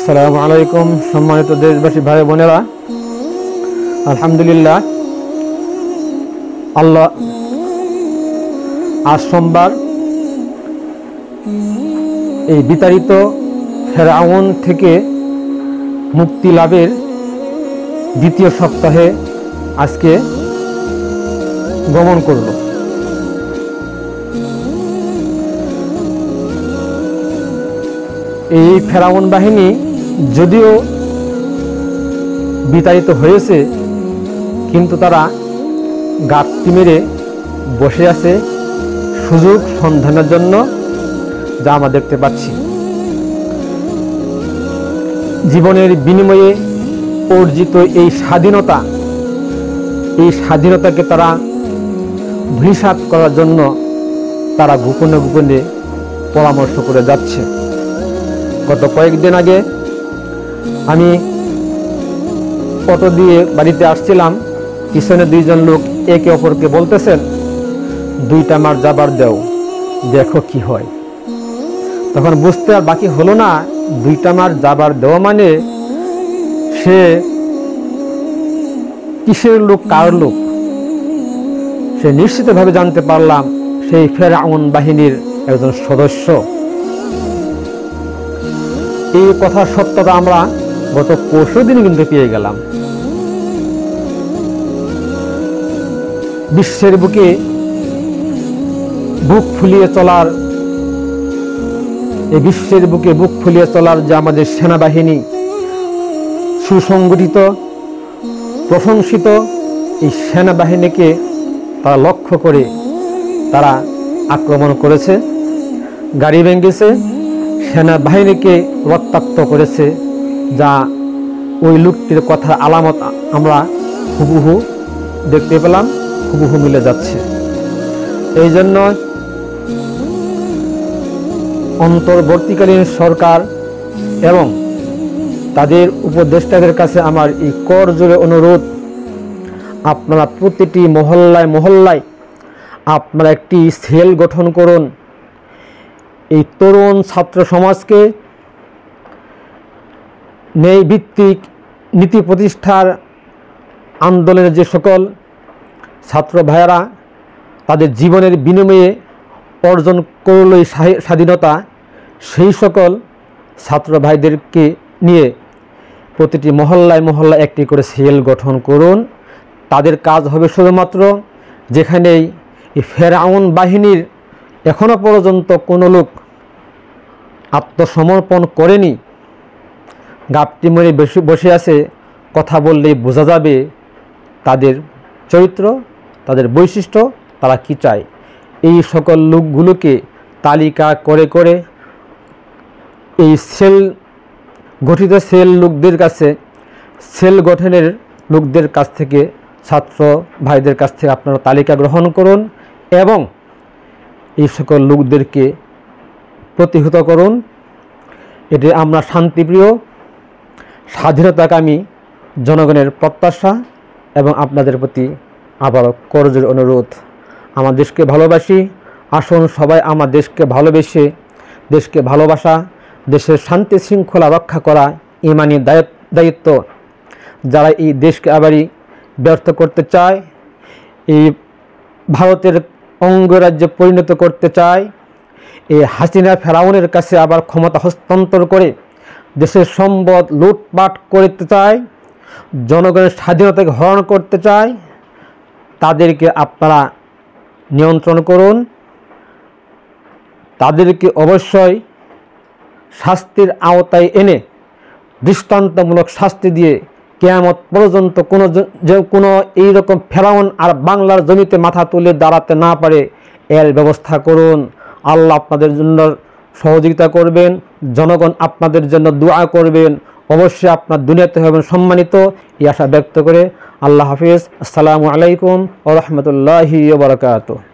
আসসালামু আলাইকুম সম্মানিত দেশবাসী ভাই বোনেরা, আলহামদুলিল্লাহ আল্লাহ আজ সোমবার এই বিতাড়িত ফেরাউন থেকে মুক্তি লাভের দ্বিতীয় সপ্তাহে আজকে গমন করল। এই ফেরাউন বাহিনী যদিও বিতাড়িত হয়েছে, কিন্তু তারা গাপ্তি মেরে বসে আছে সুযোগ সন্ধানের জন্য, যা আমরা দেখতে পাচ্ছি। জীবনের বিনিময়ে অর্জিত এই স্বাধীনতাকে তারা ধূলিসাৎ করার জন্য তারা গোপনে গোপনে পরামর্শ করে যাচ্ছে। গত কয়েকদিন আগে আমি অটো দিয়ে বাড়িতে আসছিলাম, পিছনে দুইজন লোক একে অপরকে বলতেছেন, 2টা মার জাবার দাও, দেখো কি হয়। তখন বুঝতে আর বাকি হলো না 2টা মার জাবার দেওয়া মানে সে কিসের লোক, কার লোক। সে নিশ্চিতভাবে জানতে পারলাম সেই ফেরাউন বাহিনীর একজন সদস্য। এই কথার সত্যতা আমরা গত পরশুদিন কিন্তু পেয়ে গেলাম। বিশ্বের বুকে বুক ফুলিয়ে চলার যে আমাদের সেনাবাহিনী, সুসংগঠিত প্রশংসিত এই সেনাবাহিনীকে তারা লক্ষ্য করে তারা আক্রমণ করেছে, গাড়ি ভেঙেছে, সেনাবাহিনীকে রক্তাক্ত করেছে, যা ওই লোকটির কথার আলামত আমরা হুবহু দেখতে পেলাম, হুবহু মিলে যাচ্ছে। এই জন্য অন্তর্বর্তীকালীন সরকার এবং তাদের উপদেষ্টাদের কাছে আমার এই করজোড়ে অনুরোধ, আপনারা প্রতিটি মহল্লায় আপনারা একটি সেল গঠন করুন। এই তরুণ ছাত্র সমাজকে ন্যায় ভিত্তিক নীতি প্রতিষ্ঠার আন্দোলনের যে সকল ছাত্র ভাইয়েরা তাদের জীবনের বিনিময়ে অর্জন করল এই স্বাধীনতা, সেই সকল ছাত্র ভাইদেরকে নিয়ে প্রতিটি মহল্লায় একটি করে সেল গঠন করুন। তাদের কাজ হবে শুধুমাত্র যেখানেই এই ফেরাউন বাহিনীর এখনো পর্যন্ত কোনো লোক আত্মসমর্পণ করেনি, গাপটি মেরে বসে আছে, কথা বললেই বোঝা যাবে তাদের চরিত্র, তাদের বৈশিষ্ট্য, তারা কি চায়। এই সকল লোকগুলোকে তালিকা করে করে এই গঠিত সেল গঠনের লোকদের কাছ থেকে, ছাত্র ভাইদের কাছ থেকে আপনারা তালিকা গ্রহণ করুন এবং এই সকল লোকদেরকে প্রতিহত করুন। এটি আমরা শান্তিপ্রিয়, স্বাধীনতাকামী জনগণের প্রত্যাশা এবং আপনাদের প্রতি আবারও করজোড়ে অনুরোধ। আমার দেশকে ভালোবাসি, আসুন সবাই আমার দেশকে ভালোবেসে, দেশকে ভালোবাসা, দেশের শান্তি শৃঙ্খলা রক্ষা করা ইমানি দায়িত্ব। যারা এই দেশকে আবারই ব্যর্থ করতে চায়, এই ভারতের অঙ্গরাজ্যে পরিণত করতে চায়, এই হাসিনা ফেরাউনের কাছে আবার ক্ষমতা হস্তান্তর করে দেশের সম্পদ লুটপাট করতে চায়, জনগণের স্বাধীনতাকে হরণ করতে চায়, তাদেরকে আপনারা নিয়ন্ত্রণ করুন। তাদেরকে অবশ্যই শাস্তির আওতায় এনে দৃষ্টান্তমূলক শাস্তি দিয়ে কিয়ামত পর্যন্ত কোনো এইরকম ফেরাউন আর বাংলার জমিতে মাথা তুলে দাঁড়াতে না পারে এর ব্যবস্থা করুন। আল্লাহ আপনাদের জন্য সহযোগিতা করবেন, জনগণ আপনাদের জন্য দোয়া করবেন, অবশ্যই আপনার দুনিয়াতে হবেন সম্মানিত, এই আশা ব্যক্ত করে আল্লাহ হাফিজ। আসসালামু আলাইকুম ওয়া রাহমাতুল্লাহি ওয়া বারাকাতুহু।